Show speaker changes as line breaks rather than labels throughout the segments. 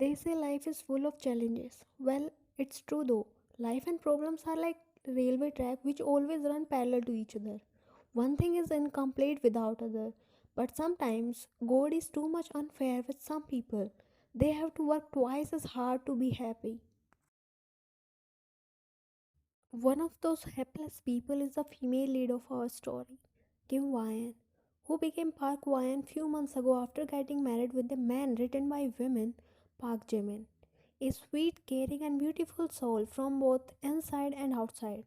They say life is full of challenges. Well, it's true though. Life and problems are like railway track which always run parallel to each other. One thing is incomplete without other. But sometimes God is too much unfair with some people. They have to work twice as hard to be happy. One of those hapless people is the female lead of our story, Kim Wyan, who became Park Wyan few months ago after getting married with a man written by women, Park Jimin. A sweet, caring, and beautiful soul from both inside and outside.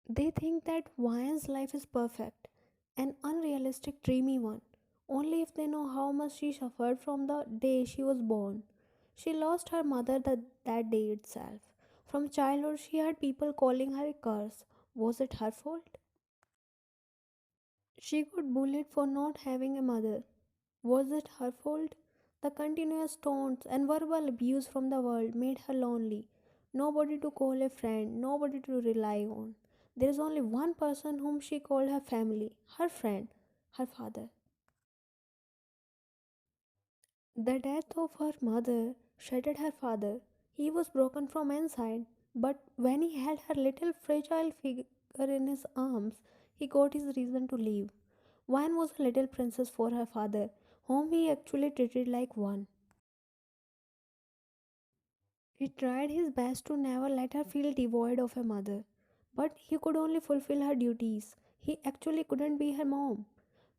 They think that Wyan's life is perfect, an unrealistic, dreamy one, only if they know how much she suffered from the day she was born. She lost her mother that day itself. From childhood, she had people calling her a curse. Was it her fault? She got bullied for not having a mother. Was it her fault? The continuous taunts and verbal abuse from the world made her lonely. Nobody to call a friend, nobody to rely on. There is only one person whom she called her family, her friend, her father. The death of her mother shattered her father. He was broken from inside, but when he held her little fragile figure in his arms, he got his reason to leave. One was a little princess for her father, whom he actually treated like one. He tried his best to never let her feel devoid of a mother, but he could only fulfill her duties. He actually couldn't be her mom.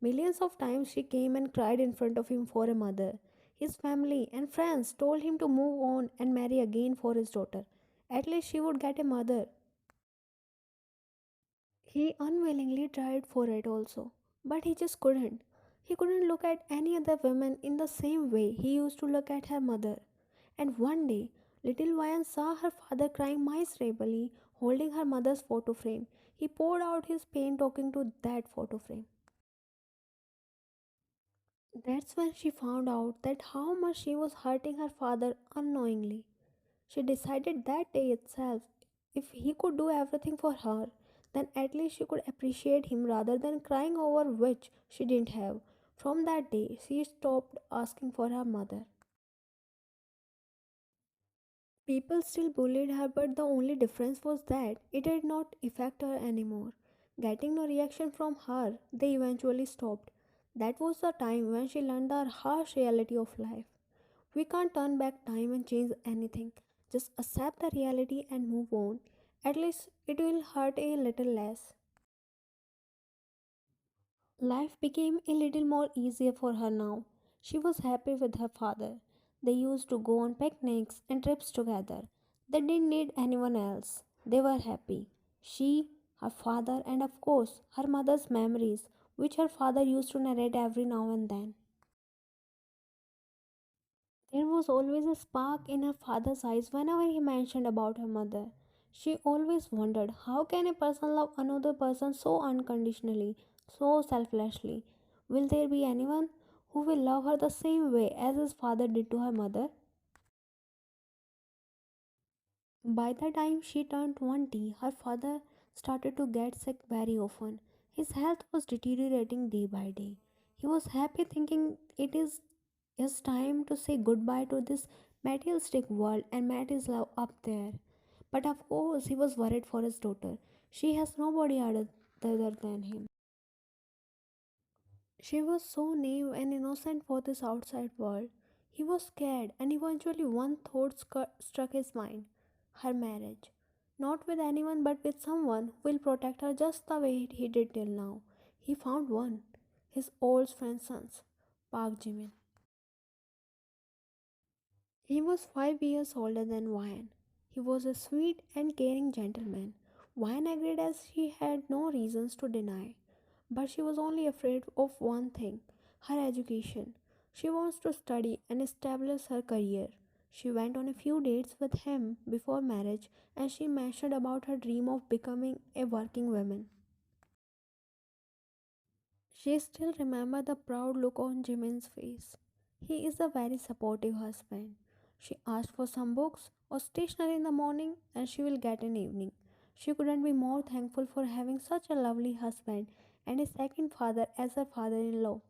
Millions of times she came and cried in front of him for a mother. His family and friends told him to move on and marry again for his daughter. At least she would get a mother. He unwillingly tried for it also, but he just couldn't. He couldn't look at any other woman in the same way he used to look at her mother. And one day, little Vian saw her father crying miserably, holding her mother's photo frame. He poured out his pain talking to that photo frame. That's when she found out that how much she was hurting her father unknowingly. She decided that day itself if he could do everything for her, then at least she could appreciate him rather than crying over which she didn't have. From that day, she stopped asking for her mother. People still bullied her, but the only difference was that it did not affect her anymore. Getting no reaction from her, they eventually stopped. That was the time when she learned the harsh reality of life. We can't turn back time and change anything. Just accept the reality and move on. At least it will hurt a little less. Life became a little more easier for her now. She was happy with her father. They used to go on picnics and trips together. They didn't need anyone else. They were happy. She, her father, and of course, her mother's memories, which her father used to narrate every now and then. There was always a spark in her father's eyes whenever he mentioned about her mother. She always wondered how can a person love another person so unconditionally, so selflessly? Will there be anyone who will love her the same way as his father did to her mother? By the time she turned 20, her father started to get sick very often. His health was deteriorating day by day. He was happy thinking it is his time to say goodbye to this materialistic world and met his love up there. But of course, he was worried for his daughter. She has nobody other than him. She was so naive and innocent for this outside world. He was scared, and eventually one thought struck his mind: her marriage. Not with anyone, but with someone who will protect her just the way he did till now. He found one, his old friend's sons, Park Jimin. He was 5 years older than Wyan. He was a sweet and caring gentleman. Wyan agreed as she had no reasons to deny. But she was only afraid of one thing: her education. She wants to study and establish her career. She went on a few dates with him before marriage and she mentioned about her dream of becoming a working woman. She still remembered the proud look on Jimin's face. He is a very supportive husband. She asked for some books or stationery in the morning and she will get in evening. She couldn't be more thankful for having such a lovely husband and a second father as her father-in-law.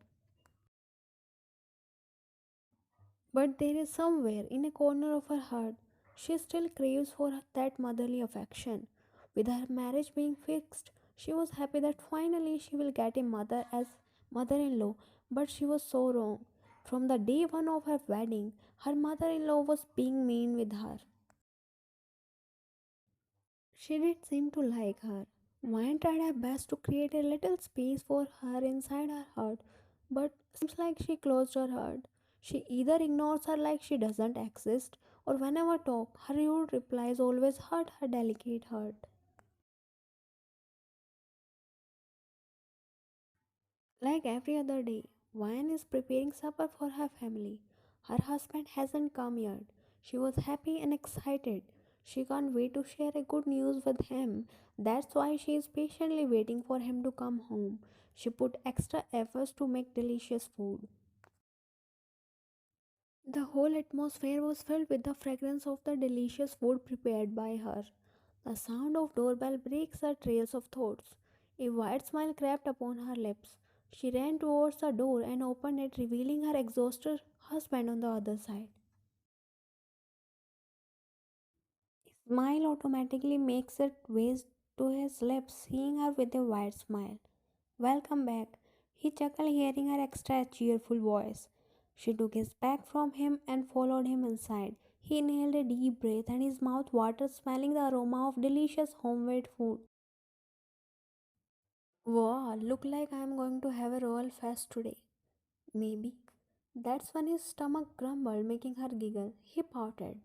But there is somewhere in a corner of her heart, she still craves for that motherly affection. With her marriage being fixed, she was happy that finally she will get a mother as mother in law, but she was so wrong. From the day one of her wedding, her mother in law was being mean with her. She did seem to like her. Vine tried her best to create a little space for her inside her heart, but seems like she closed her heart. She either ignores her like she doesn't exist, or whenever talk, her rude replies always hurt her delicate heart. Like every other day, Vine is preparing supper for her family. Her husband hasn't come yet. She was happy and excited. She can't wait to share a good news with him. That's why she is patiently waiting for him to come home. She put extra efforts to make delicious food. The whole atmosphere was filled with the fragrance of the delicious food prepared by her. The sound of doorbell breaks her trails of thoughts. A wide smile crept upon her lips. She ran towards the door and opened it, revealing her exhausted husband on the other side. Smile automatically makes its way to his lips, seeing her with a wide smile. Welcome back, he chuckled, hearing her extra cheerful voice. She took his bag from him and followed him inside. He inhaled a deep breath and his mouth watered, smelling the aroma of delicious homemade food. Wow, look like I'm going to have a royal fest today. Maybe. That's when his stomach grumbled, making her giggle. He pouted.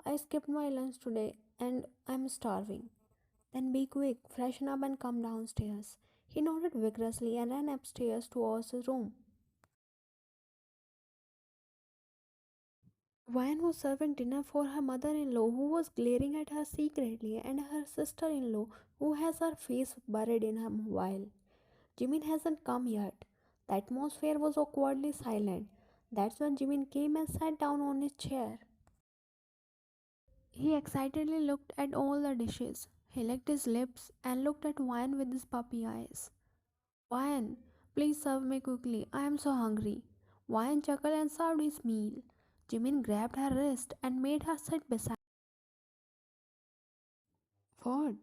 I skipped my lunch today and I'm starving. Then be quick, freshen up and come downstairs. He nodded vigorously and ran upstairs towards his room. Vine was serving dinner for her mother in law, who was glaring at her secretly, and her sister in law, who has her face buried in her mobile. Jimin hasn't come yet. The atmosphere was awkwardly silent. That's when Jimin came and sat down on his chair. He excitedly looked at all the dishes. He licked his lips and looked at Vine with his puppy eyes. Vine, please serve me quickly. I am so hungry. Vine chuckled and served his meal. Jimin grabbed her wrist and made her sit beside. What?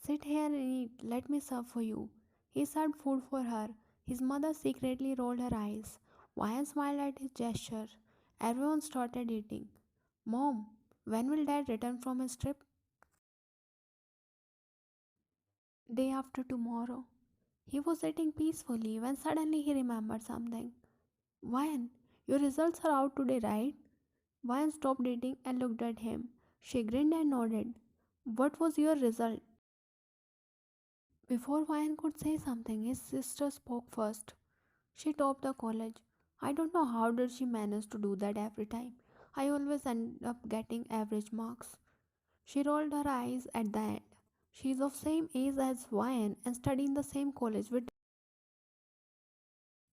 Sit here and eat. Let me serve for you. He served food for her. His mother secretly rolled her eyes. Vine smiled at his gesture. Everyone started eating. Mom, when will Dad return from his trip? Day after tomorrow. He was eating peacefully when suddenly he remembered something. Vine, your results are out today, right? Vine stopped eating and looked at him. She grinned and nodded. What was your result? Before Vine could say something, his sister spoke first. She topped the college. I don't know how did she manage to do that every time. I always end up getting average marks. She rolled her eyes at the end. She is of same age as Vine and studied in the same college with.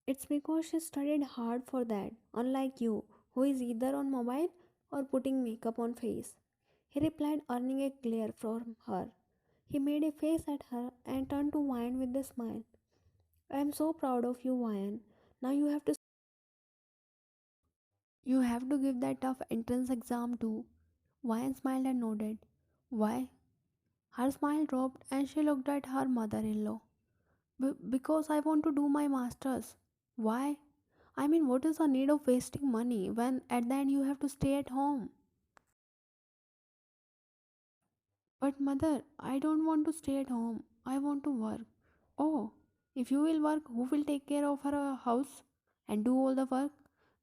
It's because she studied hard for that, unlike you, who is either on mobile or putting makeup on face. He replied, earning a glare from her. He made a face at her and turned to Vine with a smile. I am so proud of you, Vine. Now you have to give that tough entrance exam too. Vine smiled and nodded. Why? Her smile dropped and she looked at her mother-in-law. Because I want to do my masters. Why? I mean, what is the need of wasting money when at the end you have to stay at home? But mother, I don't want to stay at home. I want to work. Oh, if you will work, who will take care of her house and do all the work?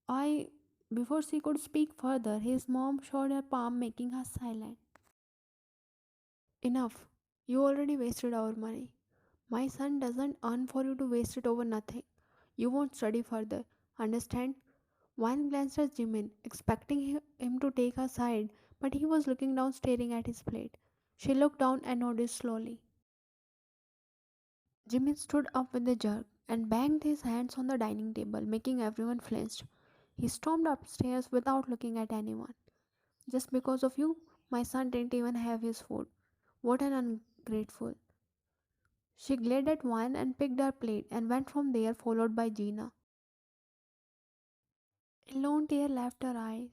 I. Before she could speak further, his mom showed her palm, making her silent. Enough. You already wasted our money. My son doesn't earn for you to waste it over nothing. You won't study further. Understand? One glanced at Jimin, expecting him to take her side, but he was looking down, staring at his plate. She looked down and nodded slowly. Jimin stood up with a jerk and banged his hands on the dining table, making everyone flinch. He stormed upstairs without looking at anyone. Just because of you, my son didn't even have his food. What an ungrateful. She glared at one and picked her plate and went from there, followed by Gina. A A lone tear left her eyes.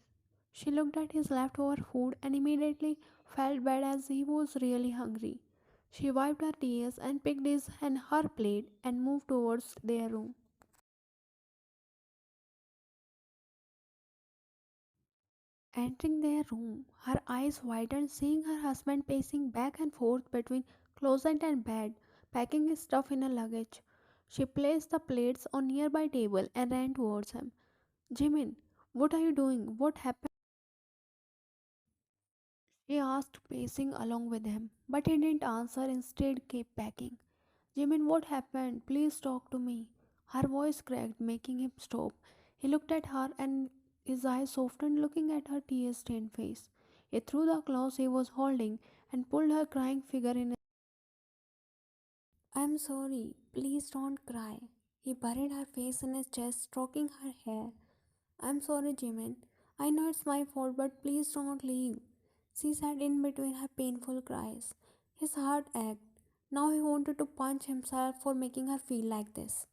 She looked at his leftover food and immediately felt bad as he was really hungry. She wiped her tears and picked his and her plate and moved towards their room. Entering their room, her eyes widened seeing her husband pacing back and forth between closet and bed, packing his stuff in a luggage. She placed the plates on nearby table and ran towards him. Jimin, what are you doing? What happened? She asked, pacing along with him, but he didn't answer, instead kept packing. Jimin, what happened? Please talk to me. Her voice cracked, making him stop. He looked at her and his eyes softened, looking at her tear stained face. He threw the clothes he was holding and pulled her crying figure in. I'm sorry, please don't cry. He buried her face in his chest, stroking her hair. I'm sorry, Jimin. I know it's my fault, but please don't leave. She said in between her painful cries. His heart ached. Now he wanted to punch himself for making her feel like this.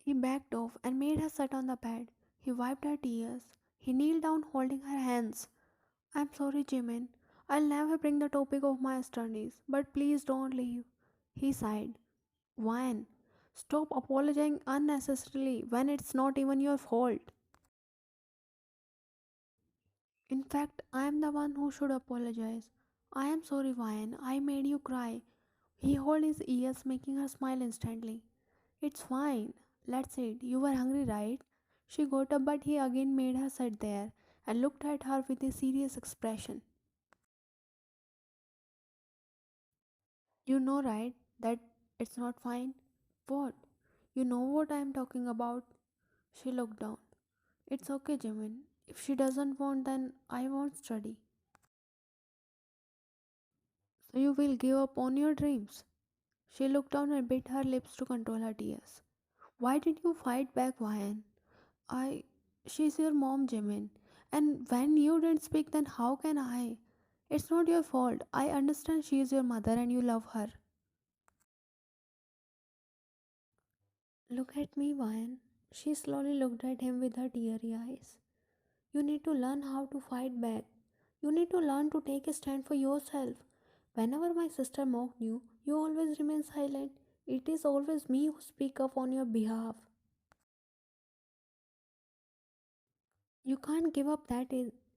He backed off and made her sit on the bed. He wiped her tears. He kneeled down holding her hands. I'm sorry, Jimin. I'll never bring the topic of my studies, but please don't leave. He sighed. Wine. Stop apologizing unnecessarily when it's not even your fault. In fact, I am the one who should apologize. I am sorry, Wine. I made you cry. He held his ears, making her smile instantly. It's fine. Let's eat. You were hungry, right? She got up, but he again made her sit there and looked at her with a serious expression. You know, right, that it's not fine? What? You know what I am talking about? She looked down. It's okay, Jimin. If she doesn't want, then I won't study. So you will give up on your dreams. She looked down and bit her lips to control her tears. Why did you fight back, Ryan? I. She's your mom, Jimin. And when you didn't speak, then how can I? It's not your fault. I understand she is your mother and you love her. Look at me, Ryan. She slowly looked at him with her teary eyes. You need to learn how to fight back. You need to learn to take a stand for yourself. Whenever my sister mocked you, you always remain silent. It is always me who speak up on your behalf. You can't give up that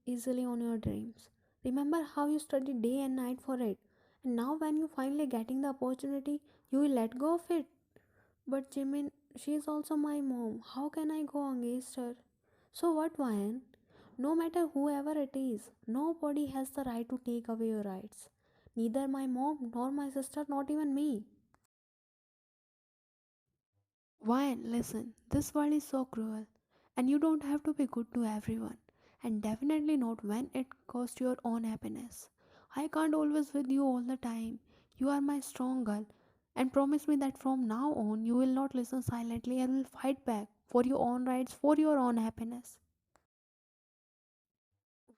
easily on your dreams. Remember how you studied day and night for it. And now when you finally getting the opportunity, you will let go of it. But Jimin, she is also my mom. How can I go against her? So what, Ryan? No matter whoever it is, nobody has the right to take away your rights. Neither my mom nor my sister, not even me. Ryan, listen, this world is so cruel, and you don't have to be good to everyone, and definitely not when it costs your own happiness. I can't always with you all the time. You are my strong girl, and promise me that from now on you will not listen silently and will fight back for your own rights, for your own happiness.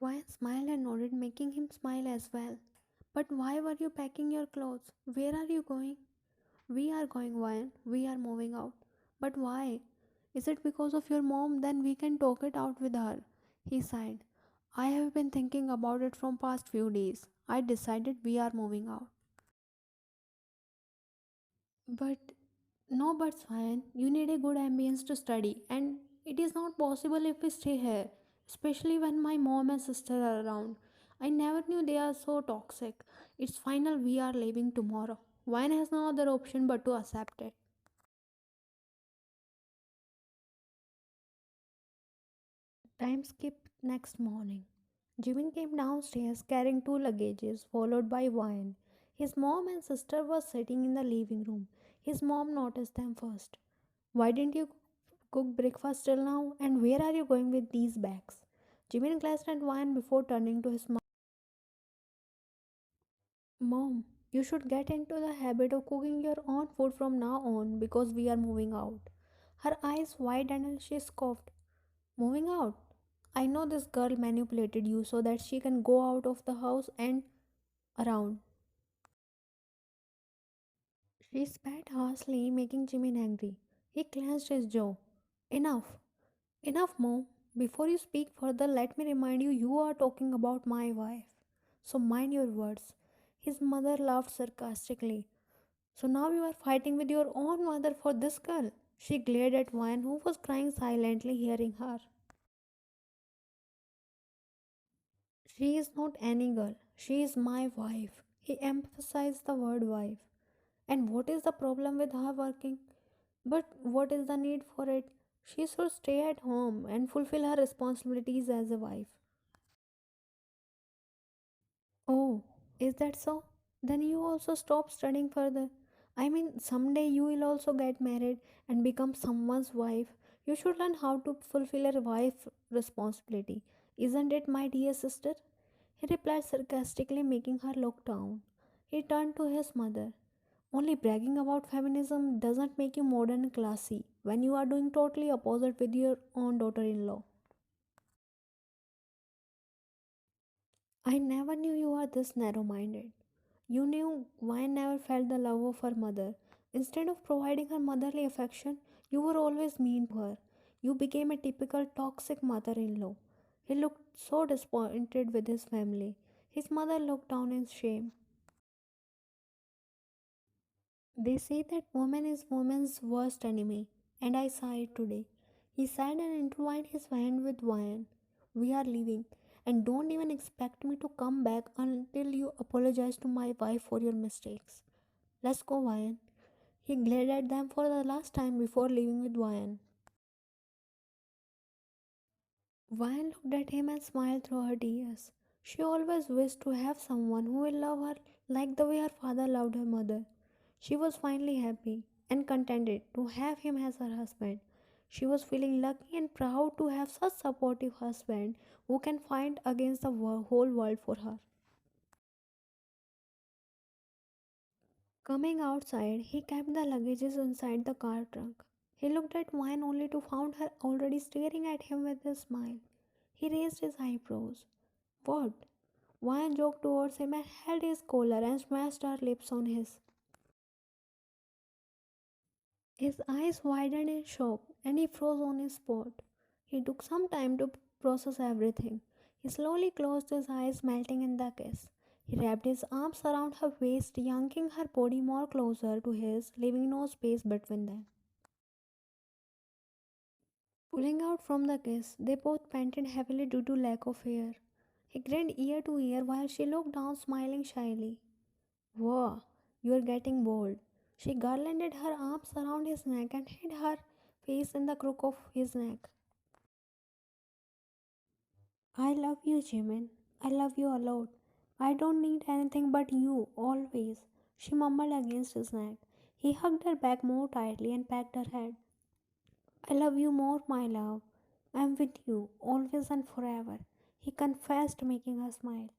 Ryan smiled and nodded, making him smile as well. But why were you packing your clothes? Where are you going? We are going, Ryan. We are moving out. But why? Is it because of your mom? Then we can talk it out with her. He sighed. I have been thinking about it from past few days. I decided we are moving out. But no buts, Ryan. You need a good ambience to study, and it is not possible if we stay here, especially when my mom and sister are around. I never knew they are so toxic. It's final, we are leaving tomorrow. Ryan has no other option but to accept it. Time skipped next morning. Jimin came downstairs carrying two luggages, followed by wine. His mom and sister were sitting in the living room. His mom noticed them first. Why didn't you cook breakfast till now? And where are you going with these bags? Jimin glanced at wine before turning to his mom. Mom, you should get into the habit of cooking your own food from now on because we are moving out. Her eyes widened and she scoffed. Moving out? I know this girl manipulated you so that she can go out of the house and around. She spat harshly, making Jimin angry. He clenched his jaw. Enough. Enough, mom. Before you speak further, let me remind you you are talking about my wife. So mind your words. His mother laughed sarcastically. So now you are fighting with your own mother for this girl. She glared at Wyan, who was crying silently, hearing her. She is not any girl. She is my wife. He emphasized the word wife. And what is the problem with her working? But what is the need for it? She should stay at home and fulfill her responsibilities as a wife. Oh, is that so? Then you also stop studying further. I mean, someday you will also get married and become someone's wife. You should learn how to fulfill a wife responsibility. Isn't it, my dear sister? He replied sarcastically, making her look down. He turned to his mother. Only bragging about feminism doesn't make you modern and classy when you are doing totally opposite with your own daughter-in-law. I never knew you were this narrow minded. You knew why never felt the love of her mother. Instead of providing her motherly affection, you were always mean to her. You became a typical toxic mother in law. He looked so disappointed with his family. His mother looked down in shame. They say that woman is woman's worst enemy, and I saw it today. He sighed and intertwined his hand with mine. We are leaving, and don't even expect me to come back until you apologize to my wife for your mistakes. Let's go, Ryan. He glared at them for the last time before leaving with Ryan. Ryan looked at him and smiled through her tears. She always wished to have someone who will love her like the way her father loved her mother. She was finally happy and contented to have him as her husband. She was feeling lucky and proud to have such supportive husband who can fight against the whole world for her. Coming outside, he kept the luggages inside the car trunk. He looked at Vine only to find her already staring at him with a smile. He raised his eyebrows. What? Vine joked towards him and held his collar and smashed her lips on his. His eyes widened in shock and he froze on his spot. He took some time to process everything. He slowly closed his eyes, melting in the kiss. He wrapped his arms around her waist, yanking her body more closer to his, leaving no space between them. Pulling out from the kiss, they both panted heavily due to lack of air. He grinned ear to ear while she looked down, smiling shyly. Wow, you're getting bold. She garlanded her arms around his neck and hid her face in the crook of his neck. I love you, Jimin. I love you a lot. I don't need anything but you, always. She mumbled against his neck. He hugged her back more tightly and pecked her head. I love you more, my love. I'm with you, always and forever. He confessed, making her smile.